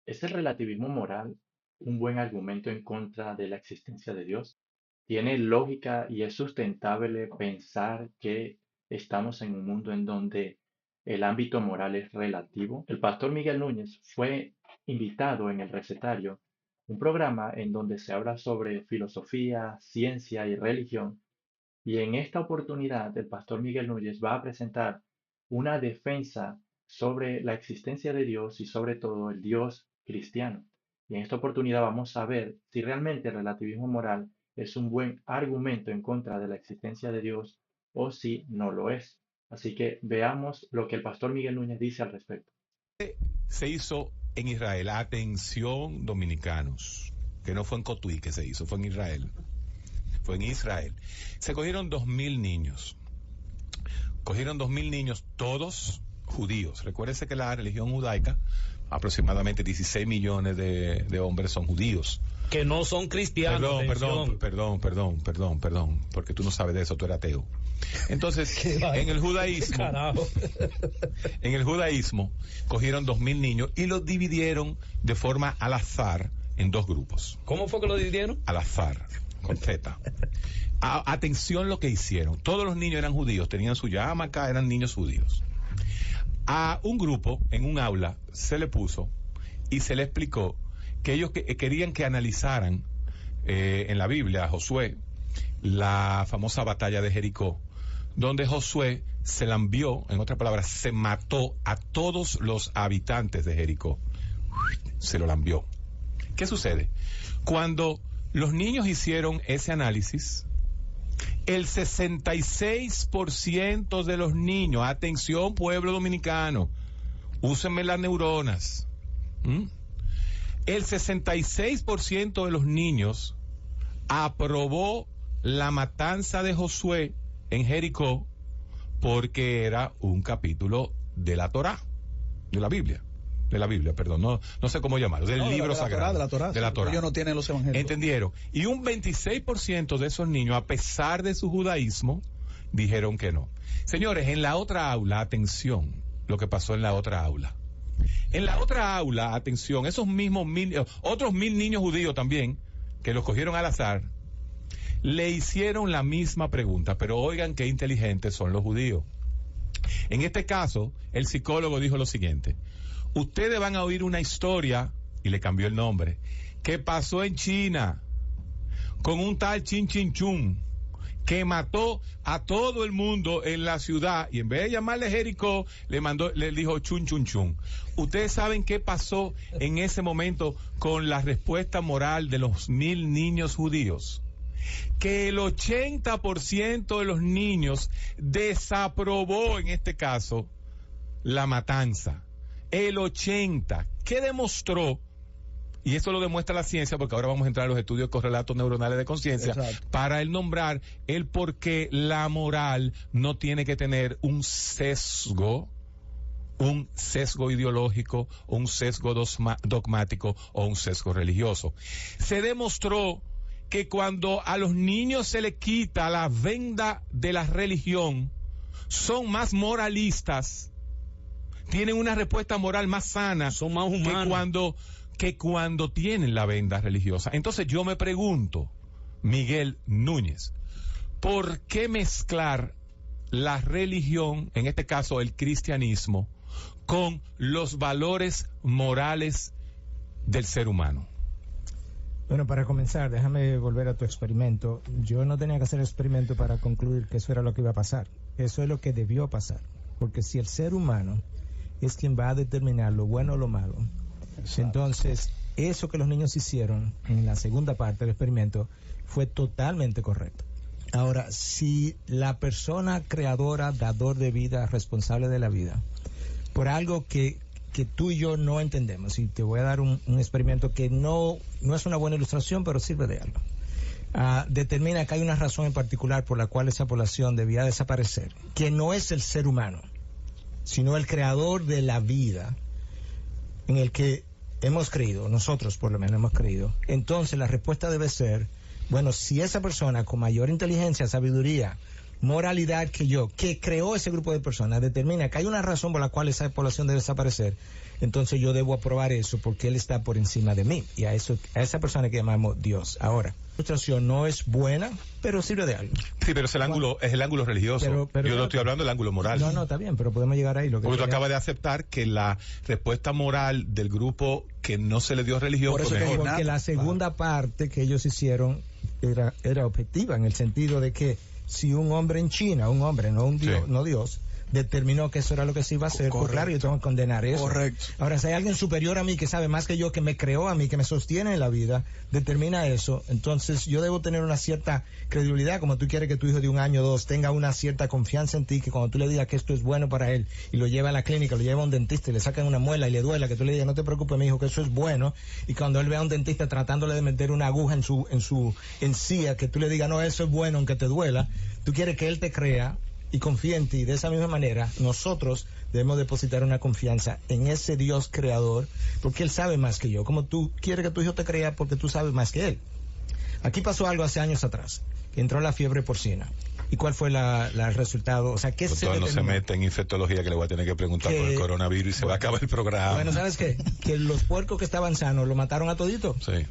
¿Es el relativismo moral un buen argumento en contra de la existencia de Dios? ¿Tiene lógica y es sustentable pensar que estamos en un mundo en donde el ámbito moral es relativo? El pastor Miguel Núñez fue invitado en El Recetario, un programa en donde se habla sobre filosofía, ciencia y religión, y en esta oportunidad el pastor Miguel Núñez va a presentar una defensa sobre la existencia de Dios y sobre todo el Dios cristiano. Y en esta oportunidad vamos a ver si realmente el relativismo moral es un buen argumento en contra de la existencia de Dios o si no lo es. Así que veamos lo que el pastor Miguel Núñez dice al respecto. Se hizo en Israel. Atención, dominicanos, que no fue en Cotuí que se hizo, fue en Israel. Fue en Israel. Se cogieron 2.000 niños. Cogieron 2.000 niños, todos judíos. Recuérdese que la religión judaica, aproximadamente 16 millones de hombres son judíos. Que no son cristianos. Perdón, porque tú no sabes de eso, tú eres ateo. Entonces, en el judaísmo, cogieron 2.000 niños y los dividieron de forma al azar en dos grupos. ¿Cómo fue que lo dividieron? Al azar, con Z. Atención lo que hicieron. Todos los niños eran judíos, tenían su yarmulke, eran niños judíos. A un grupo, en un aula, se le puso y se le explicó que ellos querían que analizaran en la Biblia, a Josué, la famosa batalla de Jericó, donde Josué se lambió, en otras palabras, se mató a todos los habitantes de Jericó. Se lo lambió. ¿Qué sucede? Cuando los niños hicieron ese análisis, el 66% de los niños, atención pueblo dominicano, úsenme las neuronas, el 66% de los niños aprobó la matanza de Josué en Jericó porque era un capítulo de la Torá, de la Biblia, perdón, no sé cómo llamarlo, del libro sagrado, de la Torá. Ellos no tienen los evangelios. ¿Entendieron? Y un 26% de esos niños, a pesar de su judaísmo, dijeron que no. Señores, en la otra aula, atención, lo que pasó en la otra aula. En la otra aula, atención, esos mismos otros 1.000 niños judíos también, que los cogieron al azar, le hicieron la misma pregunta, pero oigan qué inteligentes son los judíos. En este caso, el psicólogo dijo lo siguiente: ustedes van a oír una historia, y le cambió el nombre, que pasó en China, con un tal Chin Chin Chun, que mató a todo el mundo en la ciudad, y en vez de llamarle Jericó, le dijo Chun Chun Chun. Ustedes saben qué pasó en ese momento con la respuesta moral de los 1.000 niños judíos. Que el 80% de los niños desaprobó, en este caso, la matanza. El 80%. ¿Qué demostró? Y eso lo demuestra la ciencia, porque ahora vamos a entrar a los estudios correlatos neuronales de conciencia, para el nombrar el por qué la moral no tiene que tener un sesgo ideológico, un sesgo dogmático o un sesgo religioso. Se demostró que cuando a los niños se les quita la venda de la religión, son más moralistas, tienen una respuesta moral más sana, son más humanos que cuando tienen la venda religiosa. Entonces yo me pregunto, Miguel Núñez, ¿por qué mezclar la religión, en este caso el cristianismo, con los valores morales del ser humano? Bueno, para comenzar, déjame volver a tu experimento. Yo no tenía que hacer el experimento para concluir que eso era lo que iba a pasar. Eso es lo que debió pasar. Porque si el ser humano es quien va a determinar lo bueno o lo malo, entonces eso que los niños hicieron en la segunda parte del experimento fue totalmente correcto. Ahora, si la persona creadora, dador de vida, responsable de la vida, por algo que tú y yo no entendemos, y te voy a dar un experimento que no es una buena ilustración, pero sirve de algo, determina que hay una razón en particular por la cual esa población debía desaparecer, que no es el ser humano, sino el creador de la vida, en el que hemos creído, nosotros por lo menos hemos creído. Entonces la respuesta debe ser, bueno, si esa persona con mayor inteligencia, sabiduría, moralidad que creó ese grupo de personas, determina que hay una razón por la cual esa población debe desaparecer, entonces yo debo aprobar eso porque él está por encima de mí. Y a esa persona que llamamos Dios. Ahora, la ilustración no es buena, pero sirve de algo. Sí, pero es el ángulo religioso. Yo no estoy hablando del ángulo moral. No, está bien, pero podemos llegar ahí. Porque tú acabas de aceptar que la respuesta moral del grupo que no se le dio religión fue mejor. Porque la segunda parte que ellos hicieron era objetiva, en el sentido de que si un hombre en China, un hombre, no un Dios, no Dios, determinó que eso era lo que se iba a hacer, pues claro, yo tengo que condenar eso. Correcto. Ahora, si hay alguien superior a mí, que sabe más que yo, que me creó a mí, que me sostiene en la vida, determina eso, entonces yo debo tener una cierta credibilidad, como tú quieres que tu hijo de 1 año o 2 tenga una cierta confianza en ti, que cuando tú le digas que esto es bueno para él, y lo lleva a la clínica, lo lleva a un dentista y le sacan una muela y le duela, que tú le digas, no te preocupes, mi hijo, que eso es bueno, y cuando él vea a un dentista tratándole de meter una aguja en su encía, que tú le digas, no, eso es bueno aunque te duela, tú quieres que él te crea y confía en ti. De esa misma manera, nosotros debemos depositar una confianza en ese Dios creador, porque Él sabe más que yo. Como tú quieres que tu hijo te crea, porque tú sabes más que Él. Aquí pasó algo hace años atrás, que entró la fiebre porcina. ¿Y cuál fue el resultado? O sea, ¿qué se determinó? No se mete en infectología, que le voy a tener que preguntar por el coronavirus y se va a acabar el programa. Bueno, ¿sabes qué? Que los puercos que estaban sanos lo mataron a todito. Sí.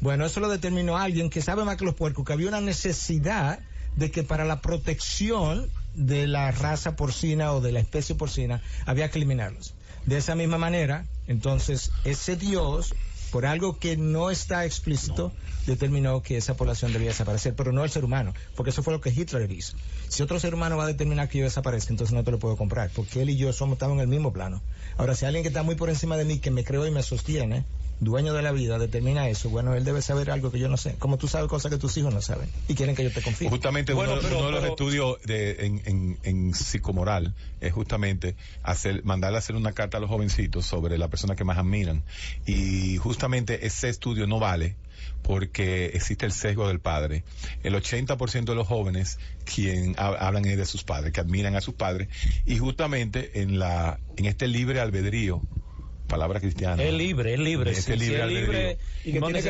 Bueno, eso lo determinó alguien que sabe más que los puercos, que había una necesidad de que para la protección de la raza porcina o de la especie porcina había que eliminarlos. De esa misma manera, entonces, ese Dios, por algo que no está explícito, determinó que esa población debía desaparecer, pero no el ser humano, porque eso fue lo que Hitler hizo. Si otro ser humano va a determinar que yo desaparezca, entonces no te lo puedo comprar, porque él y yo estamos en el mismo plano. Ahora, si alguien que está muy por encima de mí, que me creó y me sostiene, dueño de la vida, determina eso, bueno, él debe saber algo que yo no sé, como tú sabes cosas que tus hijos no saben y quieren que yo te confíe. Justamente uno de los estudios en psicomoral es justamente mandarle a hacer una carta a los jovencitos sobre la persona que más admiran, y justamente ese estudio no vale porque existe el sesgo del padre. El 80% de los jóvenes quien hablan es de sus padres, que admiran a sus padres, y justamente en este libre albedrío, palabra cristiana. Es libre. Este libre albedrío. Y que tiene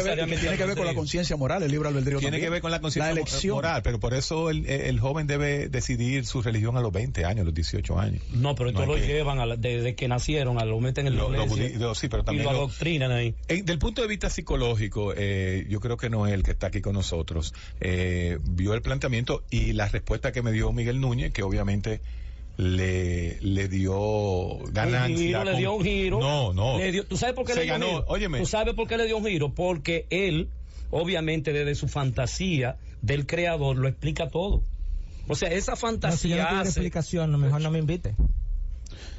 que ver con la conciencia moral, el libre albedrío. Tiene que ver con la conciencia moral, pero por eso el joven debe decidir su religión a los 20 años, a los 18 años. No, pero esto lo llevan desde que nacieron, lo meten en la iglesia sí, pero también y lo adoctrinan ahí. Del punto de vista psicológico, yo creo que Noel, que está aquí con nosotros, vio el planteamiento y la respuesta que me dio Miguel Núñez, que obviamente le dio ganancia. Le dio un giro. No. ¿Tú sabes por qué le dio un giro? Óyeme. ¿Tú sabes por qué le dio un giro? Porque él, obviamente, desde su fantasía del creador, lo explica todo. O sea, esa fantasía. Si yo no quiero explicación, mejor no me invite.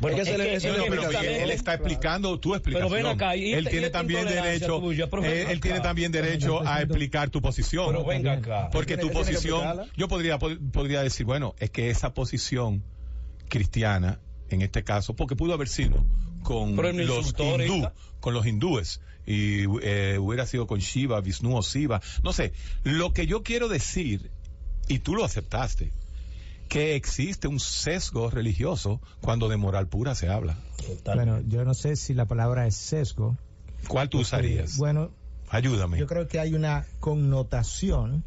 Bueno, él está explicando tu explicación. Pero ven acá, él tiene también derecho. Él tiene también derecho a explicar tu posición. Pero venga acá. Porque tu posición, yo podría decir, bueno, es que esa posición cristiana, en este caso, porque pudo haber sido con los hindúes, y hubiera sido con Shiva, Vishnu o Siva, no sé. Lo que yo quiero decir, y tú lo aceptaste, que existe un sesgo religioso cuando de moral pura se habla. Bueno, yo no sé si la palabra es sesgo. ¿Cuál tú usarías? Bueno, ayúdame. Yo creo que hay una connotación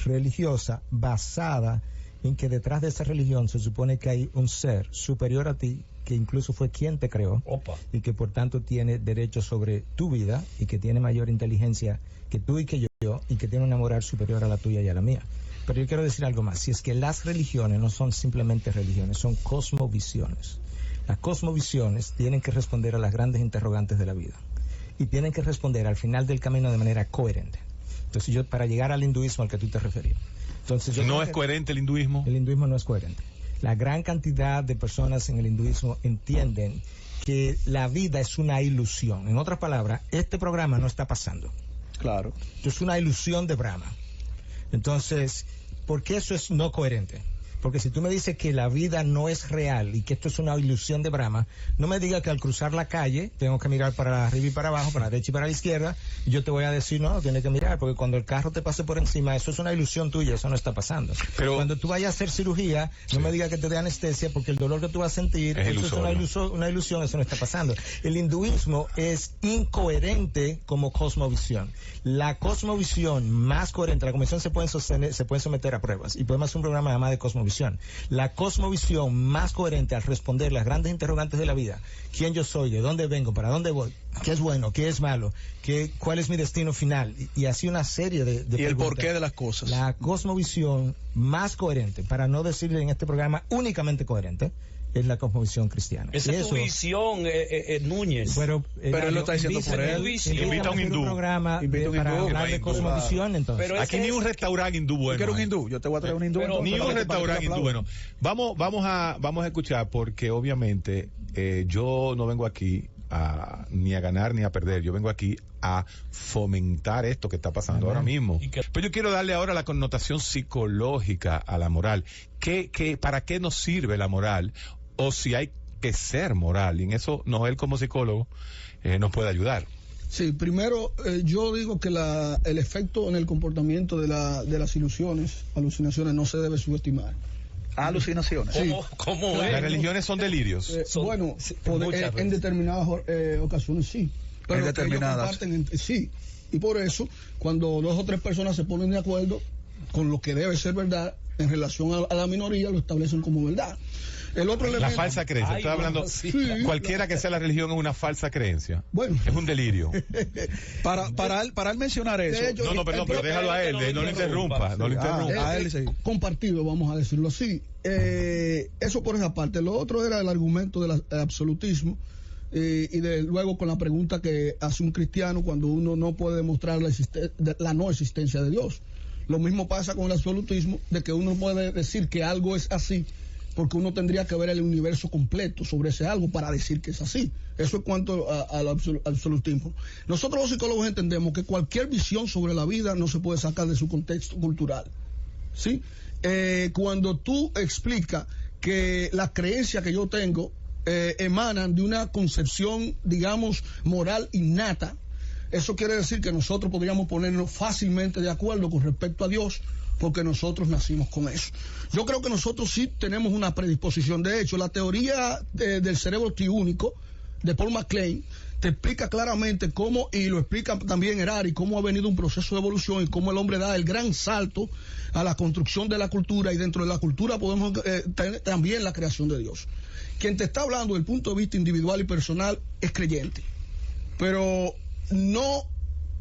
religiosa basada en que detrás de esa religión se supone que hay un ser superior a ti, que incluso fue quien te creó. Opa. Y que por tanto tiene derecho sobre tu vida y que tiene mayor inteligencia que tú y que yo, y que tiene una moral superior a la tuya y a la mía. Pero yo quiero decir algo más, si es que las religiones no son simplemente religiones, son cosmovisiones. Las cosmovisiones tienen que responder a las grandes interrogantes de la vida y tienen que responder al final del camino de manera coherente. Entonces para llegar al hinduismo al que tú te referías. Entonces, ¿no es coherente el hinduismo? El hinduismo no es coherente. La gran cantidad de personas en el hinduismo entienden que la vida es una ilusión. En otras palabras, este programa no está pasando. Claro. Es una ilusión de Brahma. Entonces, ¿por qué eso es no coherente? Porque si tú me dices que la vida no es real y que esto es una ilusión de Brahma, no me digas que al cruzar la calle tengo que mirar para arriba y para abajo, para la derecha y para la izquierda, y yo te voy a decir, no, tienes que mirar, porque cuando el carro te pase por encima, eso es una ilusión tuya, eso no está pasando. Pero cuando tú vayas a hacer cirugía, no me digas que te dé anestesia, porque el dolor que tú vas a sentir, eso es una ilusión, eso no está pasando. El hinduismo es incoherente como cosmovisión. La cosmovisión más coherente, la cosmovisión se pueden someter a pruebas, y podemos hacer un programa llamado de cosmovisión. La cosmovisión más coherente al responder las grandes interrogantes de la vida: quién yo soy, de dónde vengo, para dónde voy, qué es bueno, qué es malo, cuál es mi destino final, y así una serie de preguntas. Y el porqué de las cosas. La cosmovisión más coherente, para no decirle en este programa únicamente coherente, es la cosmovisión cristiana. Esa es tu visión, Núñez. Pero él lo está diciendo por él. Invita a un hindú. Programa para hablar de cosmovisión, entonces. Pero aquí ni un restaurante hindú bueno. Yo quiero un hindú, yo te voy a traer un hindú. Ni un restaurante hindú bueno. Vamos a escuchar, porque obviamente yo no vengo aquí ni a ganar ni a perder. Yo vengo aquí a fomentar esto que está pasando ahora mismo. Pero yo quiero darle ahora la connotación psicológica a la moral. ¿Para qué nos sirve la moral? O si hay que ser moral. Y en eso Noel, como psicólogo, nos puede ayudar. Sí, primero yo digo que el efecto en el comportamiento de las alucinaciones no se debe subestimar. Alucinaciones. Sí. ¿Cómo es? Las religiones son delirios. Bueno, en determinadas ocasiones sí. Pero en determinadas. Sí. Y por eso, cuando 2 o 3 personas se ponen de acuerdo con lo que debe ser verdad en relación a la minoría, lo establecen como verdad. El otro elemento, la falsa creencia. Estoy hablando, sí, cualquiera que sea la religión es una falsa creencia. Bueno. Es un delirio. Para él mencionar eso. Hecho, Perdón, pero déjalo a él, no lo interrumpa. No lo interrumpa. Compartido, vamos a decirlo así. Eso por esa parte. Lo otro era el argumento del absolutismo. Y luego con la pregunta que hace un cristiano cuando uno no puede demostrar la no existencia de Dios. Lo mismo pasa con el absolutismo, de que uno puede decir que algo es así, porque uno tendría que ver el universo completo sobre ese algo para decir que es así. Eso es cuanto al absolutismo. Nosotros los psicólogos entendemos que cualquier visión sobre la vida no se puede sacar de su contexto cultural, ¿sí? Cuando tú explicas que las creencias que yo tengo emanan de una concepción, digamos, moral innata, eso quiere decir que nosotros podríamos ponernos fácilmente de acuerdo con respecto a Dios, porque nosotros nacimos con eso. Yo creo que nosotros sí tenemos una predisposición. De hecho, la teoría del cerebro triúnico de Paul MacLean te explica claramente cómo, y lo explica también Harari, cómo ha venido un proceso de evolución y cómo el hombre da el gran salto a la construcción de la cultura, y dentro de la cultura podemos tener también la creación de Dios. Quien te está hablando desde el punto de vista individual y personal es creyente, pero no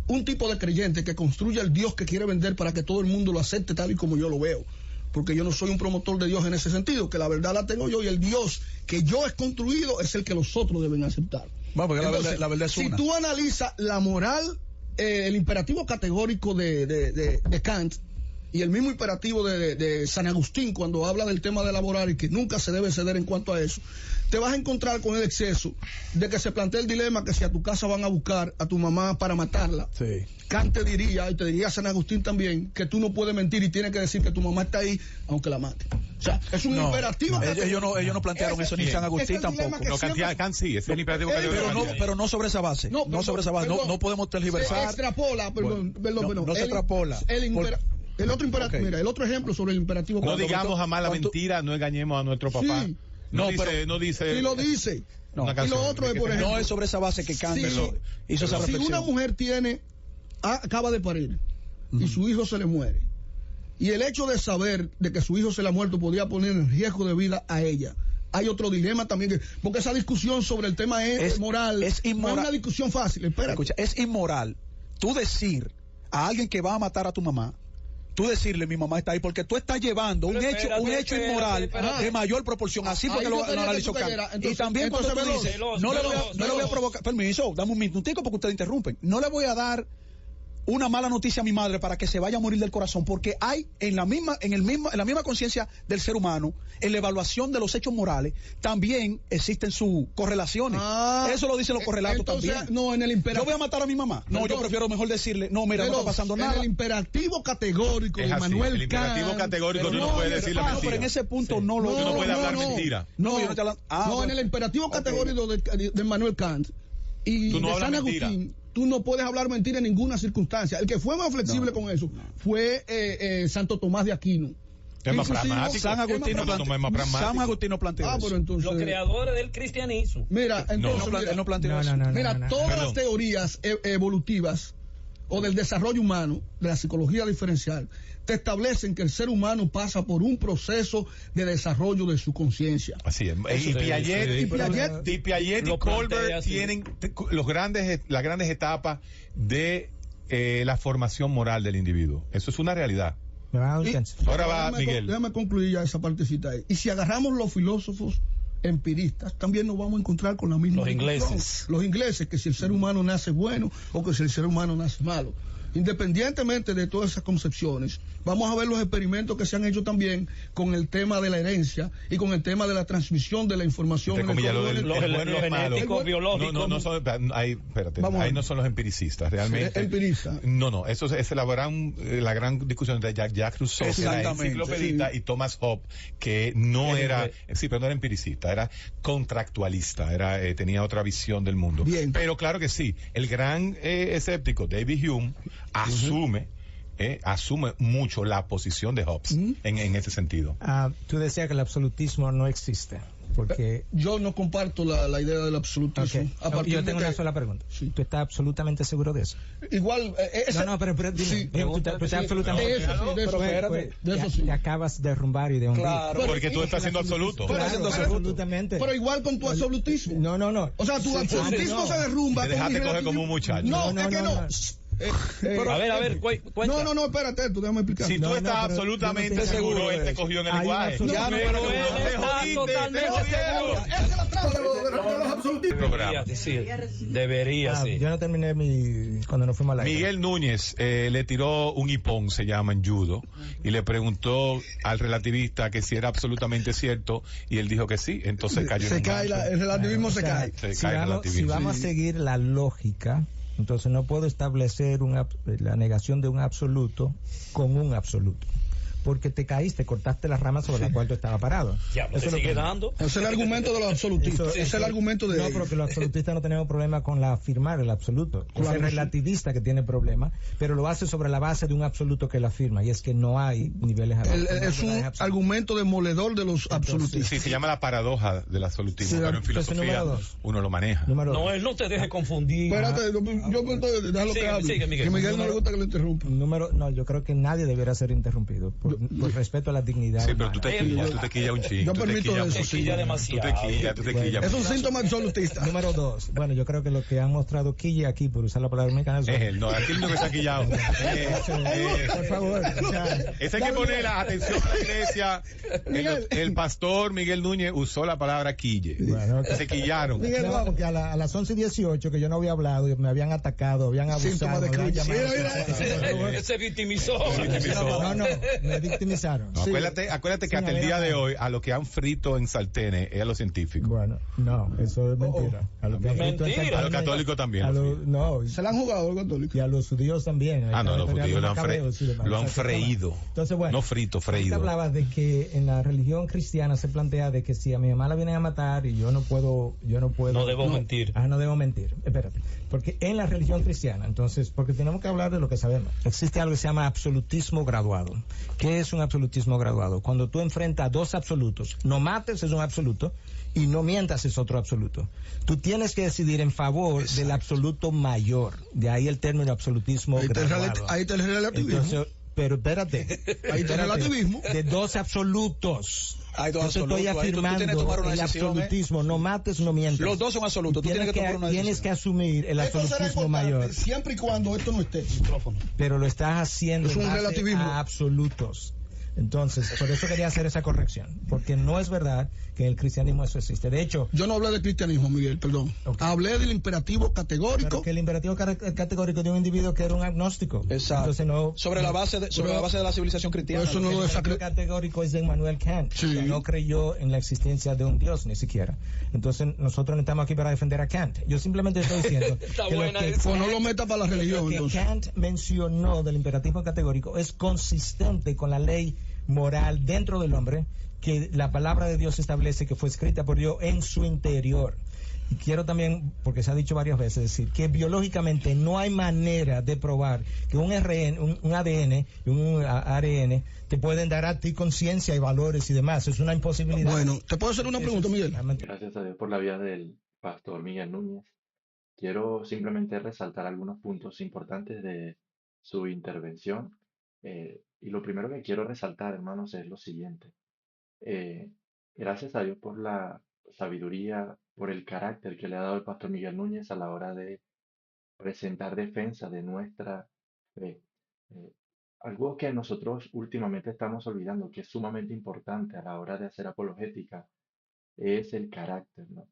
un tipo de creyente que construya el Dios que quiere vender para que todo el mundo lo acepte tal y como yo lo veo, porque yo no soy un promotor de Dios en ese sentido, que la verdad la tengo yo, y el Dios que yo he construido es el que los otros deben aceptar. Bueno, porque entonces, la verdad es si una. tú analizas la moral, el imperativo categórico de Kant y el mismo imperativo de San Agustín cuando habla del tema de la moral y que nunca se debe ceder en cuanto a eso, te vas a encontrar con el exceso de que se plantea el dilema que si a tu casa van a buscar a tu mamá para matarla. Sí. Kant te diría, y te diría San Agustín también, que tú no puedes mentir y tienes que decir que tu mamá está ahí aunque la mate. O sea, es un imperativo. Ellos no plantearon eso, ni San Agustín tampoco. Kant sí, es el imperativo categórico. Pero no sobre esa base. No sobre esa base. No podemos tergiversar. Se extrapola, perdón. No se extrapola. El otro imperativo, mira, el otro ejemplo sobre el imperativo. No digamos jamás la mentira, no engañemos a nuestro papá. Sí. No dice. Y lo dice. Y lo otro es, por ejemplo, no es sobre esa base que Kant hizo esa reflexión. Si una mujer acaba de parir y su hijo se le muere, y el hecho de saber de que su hijo se le ha muerto podría poner en riesgo de vida a ella, hay otro dilema también, porque esa discusión sobre el tema es moral, es inmoral. No es una discusión fácil. Escucha, es inmoral tú decir a alguien que va a matar a tu mamá, tú decirle mi mamá está ahí, porque tú estás llevando un hecho inmoral de mayor proporción, así porque lo analizó Kant. Y también cuando tú dices, no le voy a provocar, permiso, dame un minutico porque ustedes interrumpen, no le voy a dar una mala noticia a mi madre para que se vaya a morir del corazón, porque hay en la misma conciencia del ser humano, en la evaluación de los hechos morales, también existen sus correlaciones. Eso lo dicen los correlatos entonces, también. No, en el imperativo. Yo voy a matar a mi mamá. No, Entonces, yo prefiero mejor decirle, no, mira, no está pasando nada. En el imperativo categórico Es de así, Manuel el imperativo Kant, categórico tú no puedes decir la No, mentira. pero en ese punto no lo... Tú no puedes hablar mentira. No, yo no te hablo- no, en el imperativo categórico de Manuel Kant y Tú no de hablas San mentira. Agustín, tú no puedes hablar mentira en ninguna circunstancia. El que fue más flexible con eso fue Santo Tomás de Aquino. Es más Inclusive, pragmático. San Agustín no planteó Ah, eso. pero entonces... Los creadores del cristianismo. Mira, entonces, Él no planteó eso. mira, todas Perdón. las teorías evolutivas o del desarrollo humano, de la psicología diferencial, te establecen que el ser humano pasa por un proceso de desarrollo de su conciencia. Así es. Y Sí, Piaget, sí, y Piaget y lo plantea Colbert así. tienen las grandes etapas de la formación moral del individuo. Eso es una realidad. Me va a dar un Y- chance. Ahora va Déjame Miguel. déjame concluir ya esa partecita ahí. Y si agarramos los filósofos empiristas, también nos vamos a encontrar con la misma Los discusión. ingleses. Los ingleses, que si el ser humano nace bueno o que si el ser humano nace malo. Independientemente de todas esas concepciones, vamos a ver los experimentos que se han hecho también con el tema de la herencia y con el tema de la transmisión de la información. Entre en el comillas, lo código del- Los, el bueno y el malo. genéticos, El- biológicos. No son, espérate, Vamos a ahí ver. no son los empiricistas, realmente. Empirista. No, eso es la gran discusión de Jacques Rousseau, que era Exactamente, enciclopedista, sí. y Thomas Hobbes, que no Era era, sí, pero no era empiricista, era contractualista, tenía otra visión del mundo. Bien. Pero claro que sí, el gran escéptico David Hume asume mucho la posición de Hobbes en ese sentido. Tú decías que el absolutismo no existe. Porque Yo no comparto la idea del absolutismo. Ok. A partir Yo de tengo que- una sola pregunta. Sí. ¿Tú estás absolutamente seguro de eso? Igual, Pero dime, sí, tú estás absolutamente de eso sí, de eso, Pues, espérate, de eso te sí. acabas de derrumbar y de hundir. Claro. Porque tú estás siendo absoluto. Pero- Claro, absolutamente. Pero igual con tu absolutismo. No. O sea, tu Sí, absolutismo no. se derrumba. Te con dejaste mi coger relativismo. como un muchacho. No, No, es que no. no. A ver, cuenta. No, espérate, tú déjame explicar. Si tú No, estás pero absolutamente yo no estoy seguro, seguro él de te eso. cogió en el Hay un lenguaje. absoluto. Ya, Pero pero él él te está jodiste, totalmente te jodieron. seguro. Esa es la trama de los absolutistas. Programa. Debería, sí. Yo no terminé cuando nos fuimos a la Miguel Núñez le tiró un hipón, se llama en judo, y le preguntó al relativista que si era absolutamente cierto, y él dijo que sí, entonces cayó en Se un cae, gancho. el relativismo se cae. Se Si cae el vamos, si relativismo. vamos a seguir la lógica, entonces no puedo establecer la negación de un absoluto con un absoluto. Porque te caíste, cortaste las ramas sobre la cual tú estabas parado. Ya, pues Eso se es lo sigue que- dando. Ese es el argumento de los absolutistas. Ese es el argumento de No, ellos. pero que los absolutistas no tenemos problema con la afirmar el absoluto. Es Claro, el relativista que tiene problema, pero lo hace sobre la base de un absoluto que la afirma, y es que no hay niveles Es un argumento demoledor de los absolutistas. Sí, se llama la paradoja del absolutismo, Sí, pero en entonces, filosofía número 2. uno lo maneja. Número No, dos. él no te deje confundir. Espérate, yo déjalo que Sigue, hable. sigue, Miguel. Que Miguel no le gusta que lo interrumpa. No, yo creo que nadie debería ser interrumpido por respeto a la dignidad Sí, pero humana. tú te quillas un chingo. Yo tú te permito quillas eso, mucho. sí. Quilla demasiado. Tú te quillas Es un mucho. síntoma absolutista. Número 2. Bueno, yo creo que lo que han mostrado Quille aquí, por usar la palabra dominicana, Es él, no, aquí no que está quillado. por favor. O sea, Ese hay que poner la atención a la iglesia. El pastor Miguel Núñez usó la palabra quille. Bueno, ok. Se quillaron. Miguel, no, vamos. porque a las 11:18 que yo no había hablado, me habían atacado, habían abusado. Síntoma de me habían crisis. llamado Mira, sexual. Se victimizó. No, me victimizaron. No, acuérdate que hasta el día de hoy a lo que han frito en sartenes es a los científicos. Bueno, no, eso es mentira. A lo que han Mentira. escrito en A los católicos también. a lo los- no, Se la han jugado los católicos. y a los judíos también. Ah, no, los Historia de judíos Macabeos y demás. lo han O sea, que freído. toma. Entonces, bueno. No frito, Ahorita freído. hablabas de que en la religión cristiana se plantea de que si a mi mamá la vienen a matar y yo no puedo. No debo mentir. No debo mentir. Espérate. Porque en la religión cristiana, entonces, porque tenemos que hablar de lo que sabemos. Existe algo que se llama absolutismo graduado. ¿Qué es un absolutismo graduado? Cuando tú enfrentas dos absolutos, no mates es un absoluto y no mientas es otro absoluto. Tú tienes que decidir en favor del absoluto mayor. De ahí el término absolutismo Ahí está graduado. el relativismo. Entonces, pero espérate. Ahí está el relativismo. De dos absolutos. Hay dos Yo te absolutos. estoy Ahí tú tienes que afirmando tomar una el decisión, absolutismo. No mates, no mientas. Los dos son absolutos. Tú tienes que tomar una Tienes decisión. que asumir el Esto será absolutismo importante mayor. siempre y cuando esto no esté. Micrófono. Pero lo estás haciendo Es un en base relativismo. a absolutos. Entonces, por eso quería hacer esa corrección, porque no es verdad que en el cristianismo eso existe. De hecho, Yo no hablé de cristianismo, Miguel, perdón. Ok. Hablé del imperativo categórico. pero que el imperativo categórico de un individuo que era un agnóstico. Exacto. Entonces no, Sobre la base de la civilización cristiana. Eso no el lo imperativo desacre... categórico es de Immanuel Kant. Sí. O sea, no creyó en la existencia de un Dios ni siquiera. Entonces nosotros no estamos aquí para defender a Kant. Yo simplemente estoy diciendo Está que buena lo que esa. Pues no lo meta para la religión, lo que entonces. Kant mencionó del imperativo categórico es consistente con la ley moral dentro del hombre que la palabra de Dios establece que fue escrita por Dios en su interior. Y quiero también, porque se ha dicho varias veces, decir que biológicamente no hay manera de probar que un ADN y un ARN te pueden dar a ti conciencia y valores y demás. Es una imposibilidad. Bueno, ¿te puedo hacer una pregunta, Miguel? Gracias a Dios por la vida del pastor Miguel Núñez. Quiero simplemente resaltar algunos puntos importantes de su intervención. Y lo primero que quiero resaltar, hermanos, es lo siguiente. Eh, Gracias a Dios por la sabiduría, por el carácter que le ha dado el pastor Miguel Núñez a la hora de presentar defensa de nuestra fe. Eh, Algo que nosotros últimamente estamos olvidando, que es sumamente importante a la hora de hacer apologética, es el carácter, ¿no?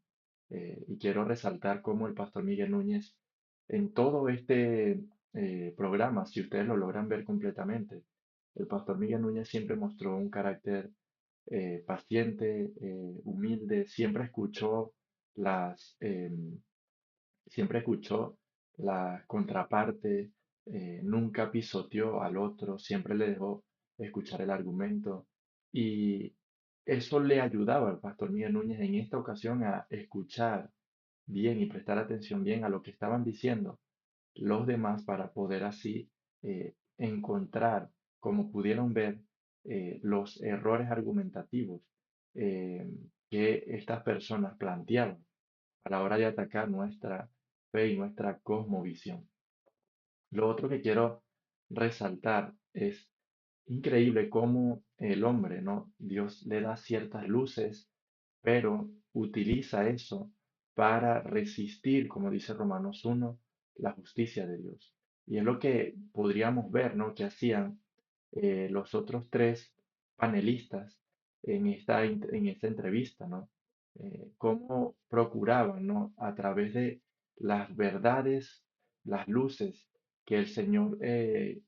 Y quiero resaltar cómo el pastor Miguel Núñez, en todo este programa, si ustedes lo logran ver completamente, el pastor Miguel Núñez siempre mostró un carácter paciente, humilde, siempre escuchó la contraparte, nunca pisoteó al otro, siempre le dejó escuchar el argumento y eso le ayudaba al pastor Miguel Núñez en esta ocasión a escuchar bien y prestar atención bien a lo que estaban diciendo los demás para poder así encontrar, como pudieron ver, los errores argumentativos eh, que estas personas planteaban a la hora de atacar nuestra fe y nuestra cosmovisión. Lo otro que quiero resaltar es increíble cómo el hombre, ¿no? Dios le da ciertas luces, pero utiliza eso para resistir, como dice Romanos 1, la justicia de Dios. Y es lo que podríamos ver, ¿no? Que hacían los otros tres panelistas en esta entrevista, ¿no? Cómo procuraban, ¿no? A través de las verdades, las luces que el Señor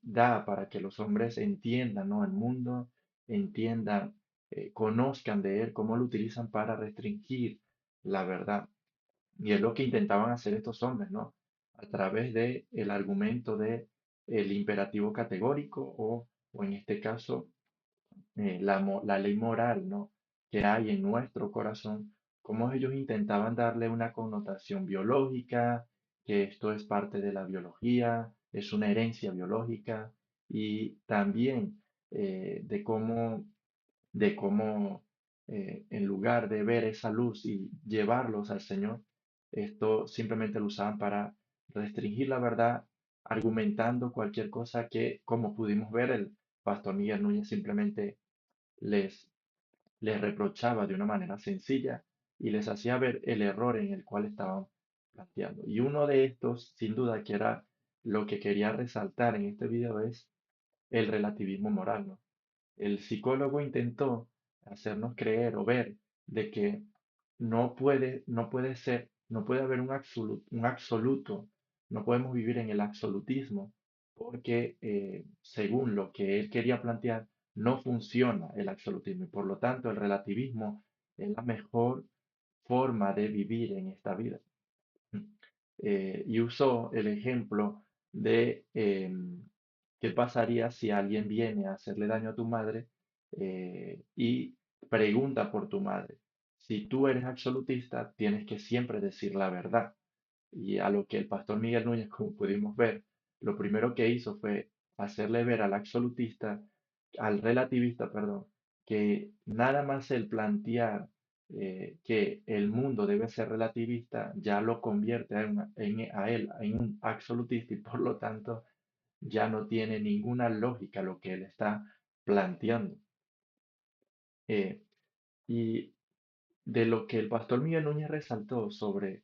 da para que los hombres entiendan, ¿no? El mundo, entiendan, conozcan de Él, cómo lo utilizan para restringir la verdad. Y es lo que intentaban hacer estos hombres, ¿no? A través de el argumento de el imperativo categórico o en este caso la ley moral, ¿no? Que hay en nuestro corazón, cómo ellos intentaban darle una connotación biológica, que esto es parte de la biología, es una herencia biológica, y también de cómo en lugar de ver esa luz y llevarlos al Señor, esto simplemente lo usaban para restringir la verdad, argumentando cualquier cosa que, como pudimos ver, el pastor Miguel Núñez simplemente les, les reprochaba de una manera sencilla y les hacía ver el error en el cual estaban planteando. Y uno de estos, sin duda, que era lo que quería resaltar en este video, es el relativismo moral, ¿no? El psicólogo intentó hacernos creer o ver de que no puede haber un absoluto, no podemos vivir en el absolutismo, porque según lo que él quería plantear, no funciona el absolutismo y por lo tanto el relativismo es la mejor forma de vivir en esta vida. Y usó el ejemplo de qué pasaría si alguien viene a hacerle daño a tu madre y pregunta por tu madre. Si tú eres absolutista, tienes que siempre decir la verdad. Y a lo que el pastor Miguel Núñez, como pudimos ver, lo primero que hizo fue hacerle ver al relativista, perdón, que nada más el plantear que el mundo debe ser relativista ya lo convierte a él en un absolutista y por lo tanto ya no tiene ninguna lógica lo que él está planteando. Eh, y de lo que el pastor Miguel Núñez resaltó sobre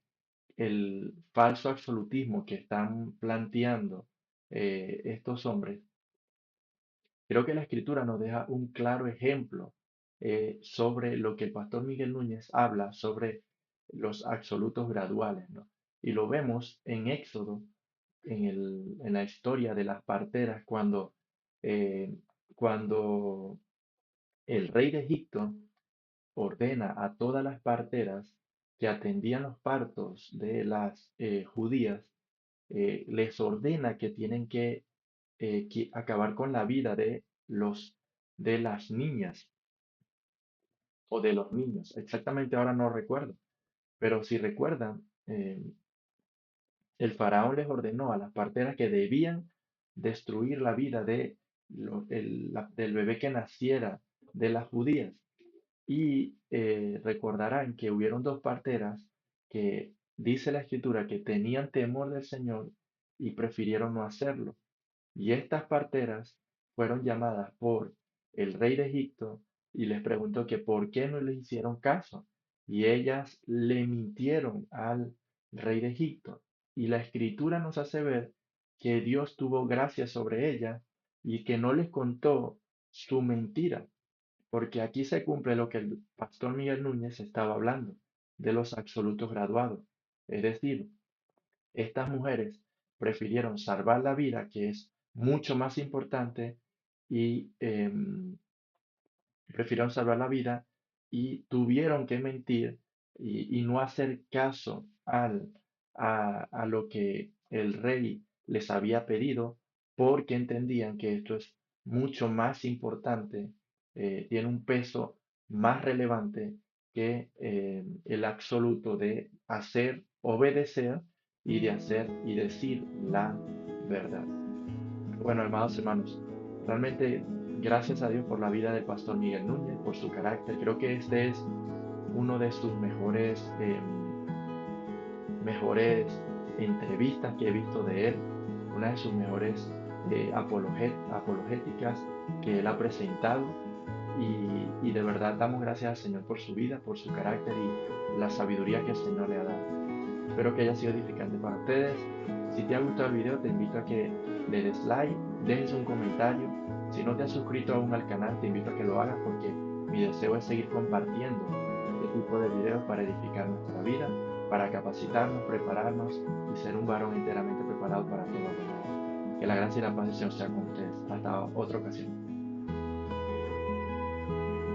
el falso absolutismo que están planteando estos hombres, creo que la Escritura nos deja un claro ejemplo sobre lo que el pastor Miguel Núñez habla sobre los absolutos graduales, ¿no? Y lo vemos en Éxodo, en la historia de las parteras, eh, cuando el rey de Egipto ordena a todas las parteras que atendían los partos de las judías, les ordena que tienen que acabar con la vida de las niñas o de los niños. Exactamente ahora no recuerdo, pero si recuerdan, el faraón les ordenó a las parteras que debían destruir la vida del bebé que naciera de las judías. Y recordarán que hubieron dos parteras que dice la escritura que tenían temor del Señor y prefirieron no hacerlo. Y estas parteras fueron llamadas por el rey de Egipto y les preguntó que por qué no les hicieron caso. Y ellas le mintieron al rey de Egipto. Y la escritura nos hace ver que Dios tuvo gracia sobre ellas y que no les contó su mentira. Porque aquí se cumple lo que el pastor Miguel Núñez estaba hablando, de los absolutos graduados. Es decir, estas mujeres prefirieron salvar la vida, que es mucho más importante, y prefirieron salvar la vida y tuvieron que mentir y no hacer caso a lo que el rey les había pedido, porque entendían que esto es mucho más importante, tiene un peso más relevante que el absoluto de hacer, obedecer y de hacer y decir la verdad. Bueno, amados hermanos, realmente gracias a Dios por la vida del pastor Miguel Núñez, por su carácter. Creo que este es uno de sus mejores entrevistas que he visto de él, una de sus mejores apologéticas que él ha presentado. Y de verdad damos gracias al Señor por su vida, por su carácter y la sabiduría que el Señor le ha dado. Espero que haya sido edificante para ustedes. Si te ha gustado el video, te invito a que le des like, dejes un comentario. Si no te has suscrito aún al canal, te invito a que lo hagas porque mi deseo es seguir compartiendo este tipo de videos para edificar nuestra vida, para capacitarnos, prepararnos y ser un varón enteramente preparado para toda la vida. Que la gracia y la paz del Señor sea con ustedes. Hasta otra ocasión.